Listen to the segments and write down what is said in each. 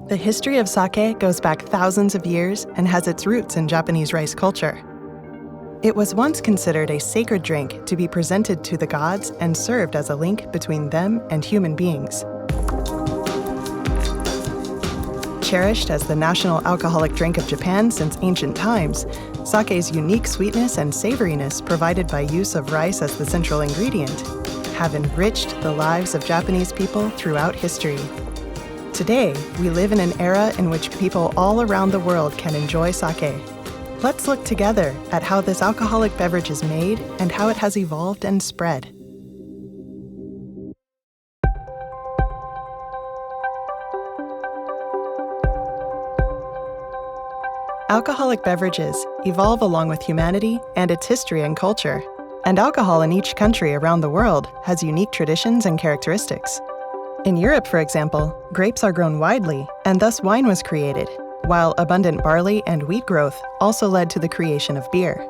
The history of sake goes back thousands of years and has its roots in Japanese rice culture. It was once considered a sacred drink to be presented to the gods and served as a link between them and human beings. Cherished as the national alcoholic drink of Japan since ancient times, sake's unique sweetness and savoriness provided by use of rice as the central ingredient have enriched the lives of Japanese people throughout history. Today, we live in an era in which people all around the world can enjoy sake. Let's look together at how this alcoholic beverage is made and how it has evolved and spread. Alcoholic beverages evolve along with humanity and its history and culture, and alcohol in each country around the world has unique traditions and characteristics. In Europe, for example, grapes are grown widely, and thus wine was created, while abundant barley and wheat growth also led to the creation of beer.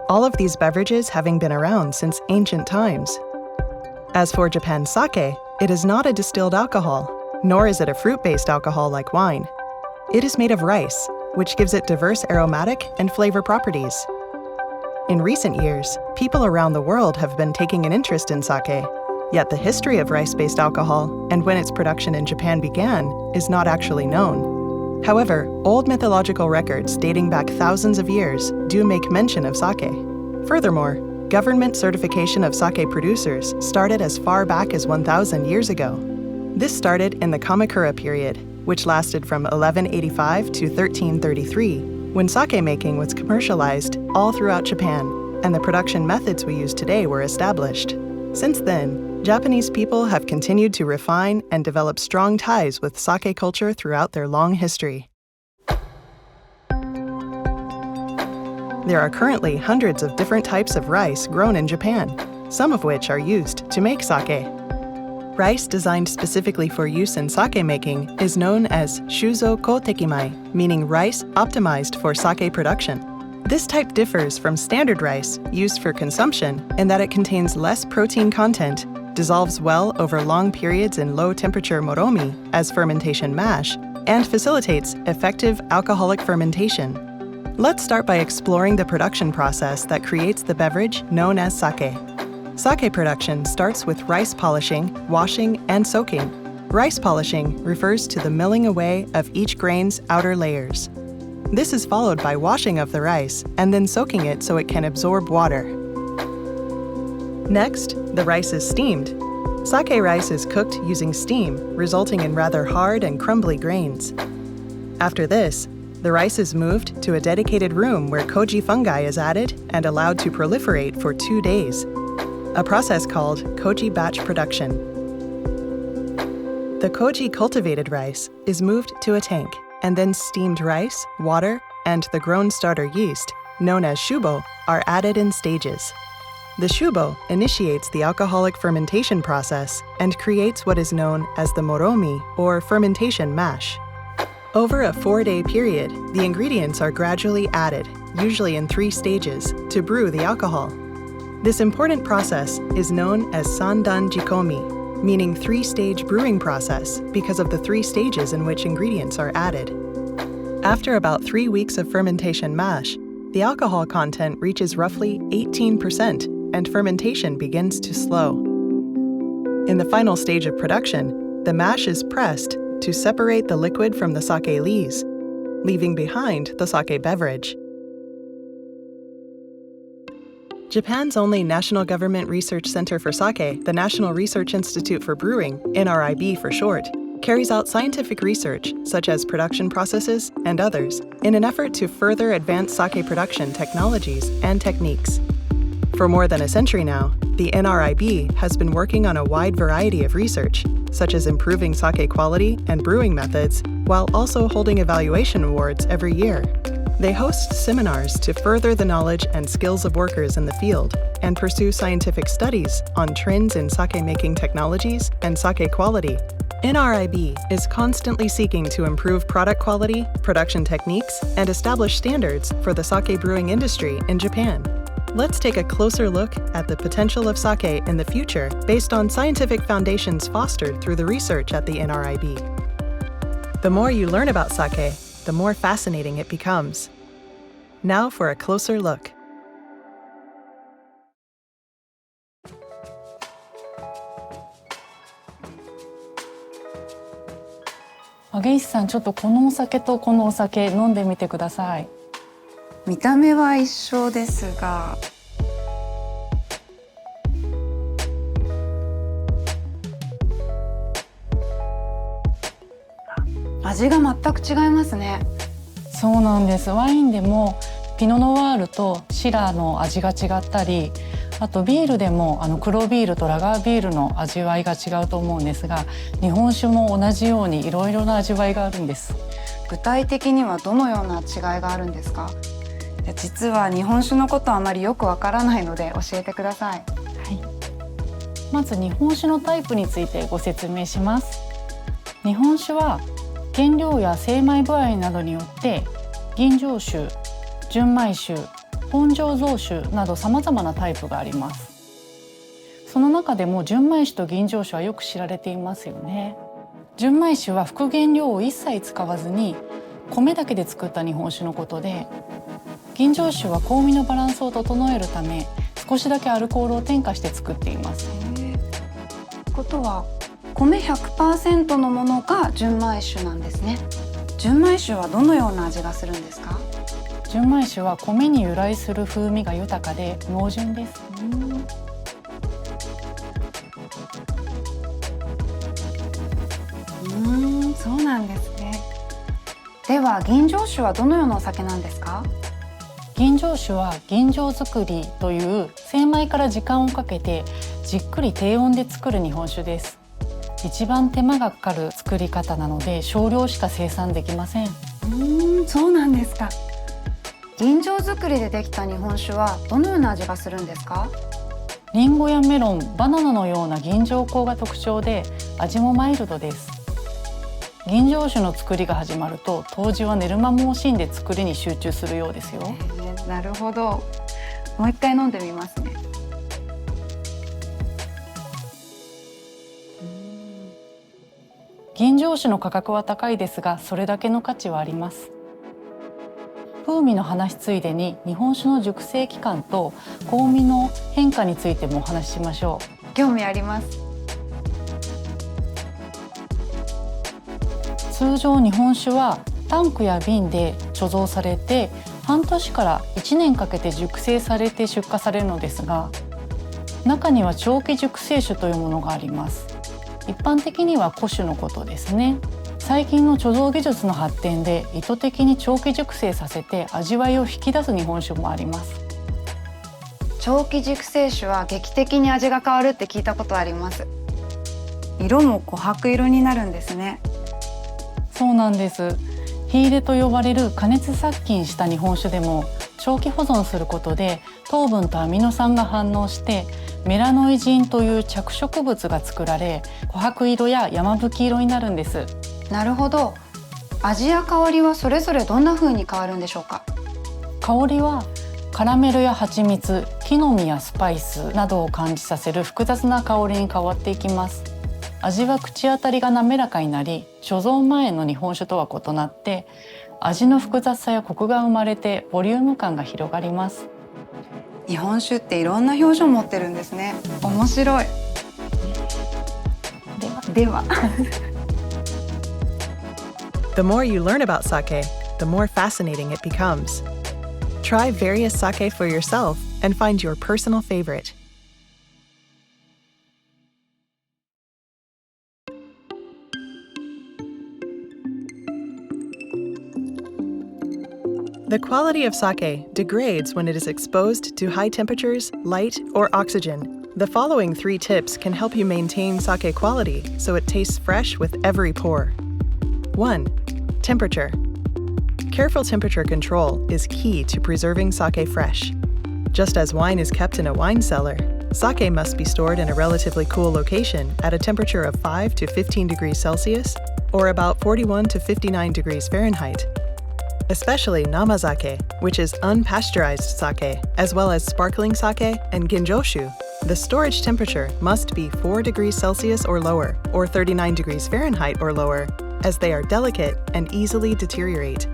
All of these beverages having been around since ancient times. As for Japan's sake, it is not a distilled alcohol, nor is it a fruit-based alcohol like wine. It is made of rice, which gives it diverse aromatic and flavor properties. In recent years, people around the world have been taking an interest in sake, yet the history of rice-based alcohol and when its production in Japan began is not actually known. However, old mythological records dating back thousands of years do make mention of sake. Furthermore, government certification of sake producers started as far back as 1,000 years ago. This started in the Kamakura period, which lasted from 1185 to 1333, when sake making was commercialized all throughout Japan, and the production methods we use today were established. Since then, Japanese people have continued to refine and develop strong ties with sake culture throughout their long history. There are currently hundreds of different types of rice grown in Japan, some of which are used to make sake. Rice designed specifically for use in sake making is known as shuzo kotekimai, meaning rice optimized for sake production. This type differs from standard rice used for consumption in that it contains less protein content, dissolves well over long periods in low-temperature moromi as fermentation mash, and facilitates effective alcoholic fermentation. Let's start by exploring the production process that creates the beverage known as sake. Sake production starts with rice polishing, washing, and soaking. Rice polishing refers to the milling away of each grain's outer layers. This is followed by washing of the rice and then soaking it so it can absorb water. Next, the rice is steamed. Sake rice is cooked using steam, resulting in rather hard and crumbly grains. After this, the rice is moved to a dedicated room where Koji fungi is added and allowed to proliferate for 2 days, a process called Koji batch production. The Koji cultivated rice is moved to a tank, and then steamed rice, water, and the grown starter yeast, known as shubo, are added in stages. The shubo initiates the alcoholic fermentation process and creates what is known as the moromi, or fermentation mash. Over a 4-day period, the ingredients are gradually added, usually in 3 stages, to brew the alcohol. This important process is known as sandan jikomi, meaning 3-stage brewing process because of the 3 stages in which ingredients are added. After about 3 weeks of fermentation mash, the alcohol content reaches roughly 18% and fermentation begins to slow. In the final stage of production, the mash is pressed to separate the liquid from the sake lees, leaving behind the sake beverage. Japan's only national government research center for sake, the National Research Institute for Brewing, NRIB for short, carries out scientific research, such as production processes and others, in an effort to further advance sake production technologies and techniques. For more than a century now, the NRIB has been working on a wide variety of research, such as improving sake quality and brewing methods, while also holding evaluation awards every year. They host seminars to further the knowledge and skills of workers in the field and pursue scientific studies on trends in sake-making technologies and sake quality. NRIB is constantly seeking to improve product quality, production techniques, and establish standards for the sake brewing industry in Japan. Let's take a closer look at the potential of sake in the future based on scientific foundations fostered through the research at the NRIB. The more you learn about sake, the more fascinating it becomes. Now for a closer look.影石さん、ちょっとこのお酒とこのお酒飲んでみてください。見た目は一緒ですが、味が全く違いますね。そうなんです。ワインでもピノノワールとシラーの味が違ったり、あとビールでも黒ビールとラガービールの味わいが違うと思うんですが、日本酒も同じようにいろいろな味わいがあるんです。具体的にはどのような違いがあるんですか？実は日本酒のことあまりよくわからないので教えてください。はい、まず日本酒のタイプについてご説明します。日本酒は原料や精米具合などによって吟醸酒、純米酒、本醸造酒など様々なタイプがあります。その中でも純米酒と吟醸酒はよく知られていますよね。純米酒は副原料を一切使わずに米だけで作った日本酒のことで、吟醸酒は香味のバランスを整えるため少しだけアルコールを添加して作っています。ことは米 100% のものが純米酒なんですね。純米酒はどのような味がするんですか？純米酒は米に由来する風味が豊かで濃純です。そうなんですね。では吟醸酒はどのようなお酒なんですか？吟醸酒は吟醸作りという精米から時間をかけてじっくり低温で作る日本酒です。一番手間がかかる作り方なので少量しか生産できません。そうなんですか。吟醸作りでできた日本酒はどのような味がするんですか？リンゴやメロン、バナナのような吟醸香が特徴で味もマイルドです。吟醸酒の作りが始まると杜氏は寝る間も惜しんで作りに集中するようですよ。なるほど。もう一回飲んでみますね。吟醸酒の価格は高いですが、それだけの価値はあります。風味の話ついでに日本酒の熟成期間と香味の変化についてもお話ししましょう。興味あります。通常日本酒はタンクや瓶で貯蔵されて半年から1年かけて熟成されて出荷されるのですが、中には長期熟成酒というものがあります。一般的には古酒のことですね。最近の貯蔵技術の発展で意図的に長期熟成させて味わいを引き出す日本酒もあります。長期熟成酒は劇的に味が変わるって聞いたことあります。色も琥珀色になるんですね。そうなんです。火入れと呼ばれる加熱殺菌した日本酒でも長期保存することで糖分とアミノ酸が反応してメラノイジンという着色物が作られ琥珀色や山吹色になるんです。なるほど。味や香りはそれぞれどんな風に変わるんでしょうか？香りはカラメルや蜂蜜、木の実やスパイスなどを感じさせる複雑な香りに変わっていきます。味は口当たりが滑らかになり、貯蔵前の日本酒とは異なって味の複雑さやコクが生まれてボリューム感が広がります。日本酒っていろんな表情を持ってるんですね。面白い。ではThe more you learn about sake, the more fascinating it becomes. Try various sake for yourself and find your personal favorite. The quality of sake degrades when it is exposed to high temperatures, light, or oxygen. The following 3 tips can help you maintain sake quality so it tastes fresh with every pour. 1. Temperature. Careful temperature control is key to preserving sake fresh. Just as wine is kept in a wine cellar, sake must be stored in a relatively cool location at a temperature of 5 to 15 degrees Celsius or about 41 to 59 degrees Fahrenheit. Especially namazake, which is unpasteurized sake, as well as sparkling sake and ginjoshu. The storage temperature must be 4 degrees Celsius or lower, or 39 degrees Fahrenheit or lower. as they are delicate and easily deteriorate.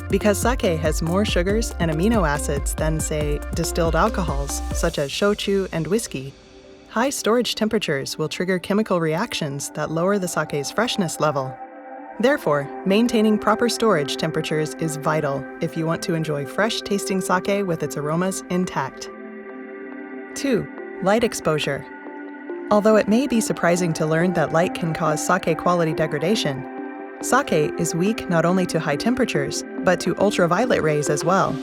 Because sake has more sugars and amino acids than, say, distilled alcohols such as shochu and whiskey, high storage temperatures will trigger chemical reactions that lower the sake's freshness level. Therefore, maintaining proper storage temperatures is vital if you want to enjoy fresh-tasting sake with its aromas intact. 2. Light exposure. Although it may be surprising to learn that light can cause sake quality degradation, sake is weak not only to high temperatures, but to ultraviolet rays as well.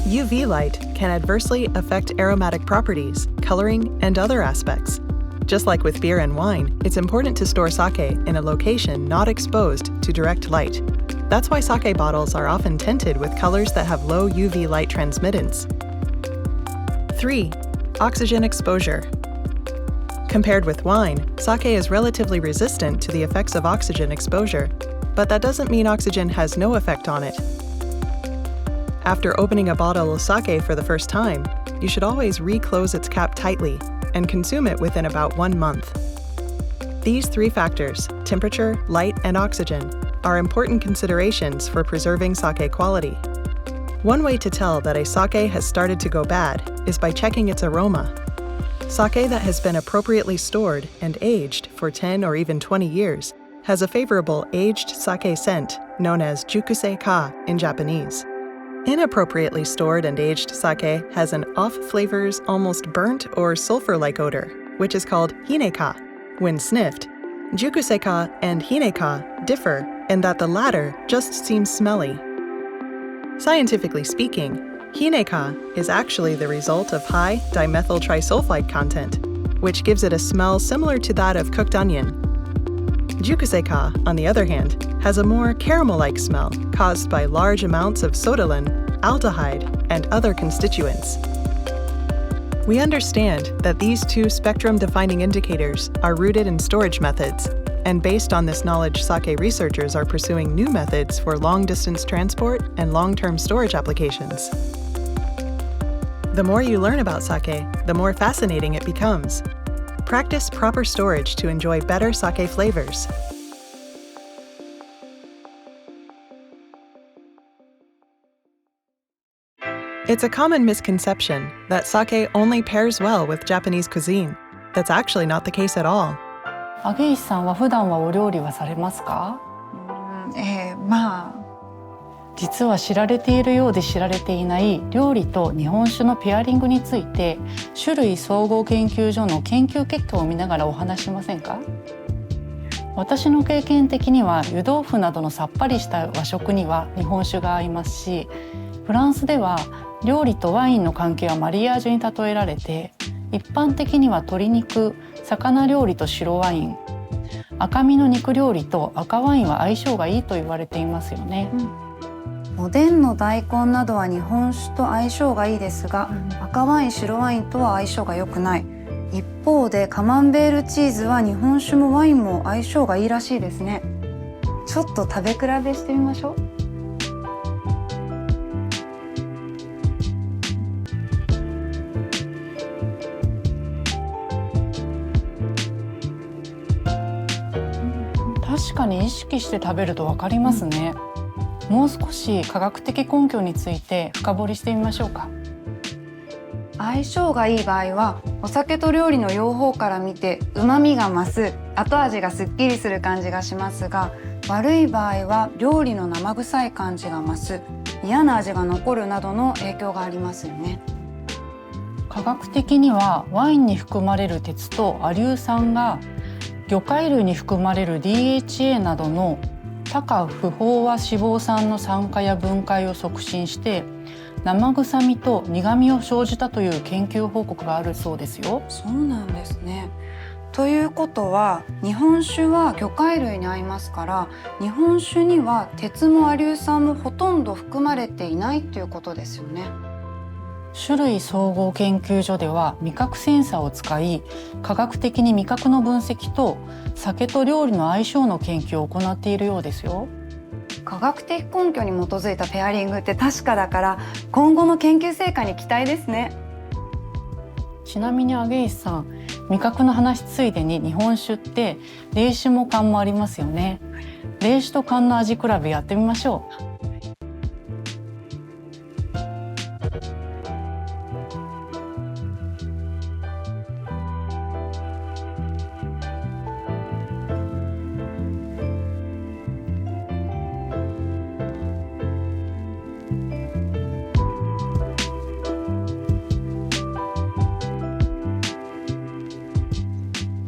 UV light can adversely affect aromatic properties, coloring, and other aspects. Just like with beer and wine, it's important to store sake in a location not exposed to direct light. That's why sake bottles are often tinted with colors that have low UV light transmittance. 3. Oxygen exposure. Compared with wine, sake is relatively resistant to the effects of oxygen exposure, but that doesn't mean oxygen has no effect on it. After opening a bottle of sake for the first time, you should always reclose its cap tightly and consume it within about 1 month. These 3 factors, temperature, light, and oxygen, are important considerations for preserving sake quality. One way to tell that a sake has started to go bad is by checking its aroma. Sake that has been appropriately stored and aged for 10 or even 20 years has a favorable aged sake scent known as jukusei-ka in Japanese. Inappropriately stored and aged sake has an off-flavors, almost burnt or sulfur-like odor, which is called hine-ka. When sniffed, jukusei-ka and hine-ka differ in that the latter just seems smelly. Scientifically speaking, hine-ka is actually the result of high dimethyl trisulfide content, which gives it a smell similar to that of cooked onion. Jukusei-ka, on the other hand, has a more caramel-like smell caused by large amounts of sodalin, aldehyde, and other constituents. We understand that these 2 spectrum-defining indicators are rooted in storage methods, and based on this knowledge, sake researchers are pursuing new methods for long-distance transport and long-term storage applications. The more you learn about sake, the more fascinating it becomes. Practice proper storage to enjoy better sake flavors. It's a common misconception that sake only pairs well with Japanese cuisine. That's actually not the case at all. 影石さんは普段はお料理はされますか？実は知られているようで知られていない料理と日本酒のペアリングについて種類総合研究所の研究結果を見ながらお話しませんか？私の経験的には湯豆腐などのさっぱりした和食には日本酒が合いますし、フランスでは料理とワインの関係はマリアージュに例えられて、一般的には鶏肉、魚料理と白ワイン、赤身の肉料理と赤ワインは相性がいいと言われていますよね。おでんの大根などは日本酒と相性がいいですが、赤ワイン、白ワインとは相性が良くない。一方でカマンベールチーズは日本酒もワインも相性がいいらしいですね。ちょっと食べ比べしてみましょう。確かに意識して食べると分かりますね。もう少し科学的根拠について深掘りしてみましょうか。相性がいい場合はお酒と料理の両方から見て旨味が増す、後味がすっきりする感じがしますが、悪い場合は料理の生臭い感じが増す、嫌な味が残るなどの影響がありますよね。科学的にはワインに含まれる鉄とアリュー酸が魚介類に含まれる DHA などの多価不飽和脂肪酸の酸化や分解を促進して生臭みと苦みを生じたという研究報告があるそうですよ。そうなんですね。ということは日本酒は魚介類に合いますから、日本酒には鉄もアリュー酸もほとんど含まれていないということですよね。種類総合研究所では味覚センサーを使い、科学的に味覚の分析と酒と料理の相性の研究を行っているようですよ。科学的根拠に基づいたペアリングって確かだから、今後の研究成果に期待ですね。ちなみにアゲイスさん、味覚の話ついでに日本酒って冷酒も缶もありますよね。冷酒と缶の味比べやってみましょう。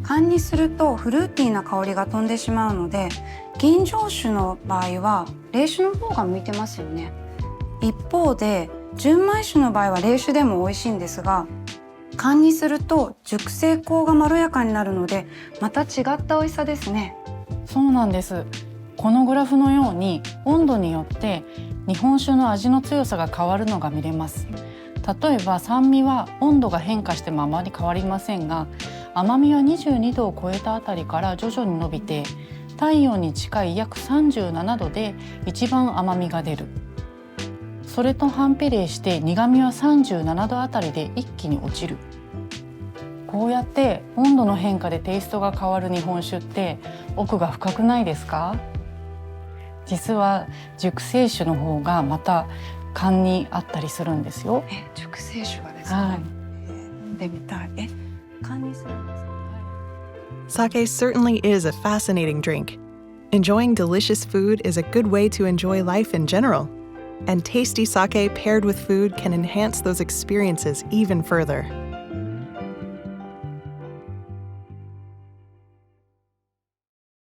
缶にするとフルーティーな香りが飛んでしまうので、吟醸酒の場合は冷酒の方が向いてますよね。一方で純米酒の場合は冷酒でも美味しいんですが、缶にすると熟成香がまろやかになるのでまた違った美味しさですね。そうなんです。このグラフのように温度によって日本酒の味の強さが変わるのが見れます。例えば酸味は温度が変化してもあまり変わりませんが、甘みは22度を超えたあたりから徐々に伸びて、体温に近い約37度で一番甘みが出る。それと反比例して苦みは37度あたりで一気に落ちる。こうやって温度の変化でテイストが変わる日本酒って奥が深くないですか？実は熟成酒の方がまた缶にあったりするんですよ。熟成酒がですか？はい。飲んでみたい。缶にするんですか？Sake certainly is a fascinating drink. Enjoying delicious food is a good way to enjoy life in general, and tasty sake paired with food can enhance those experiences even further.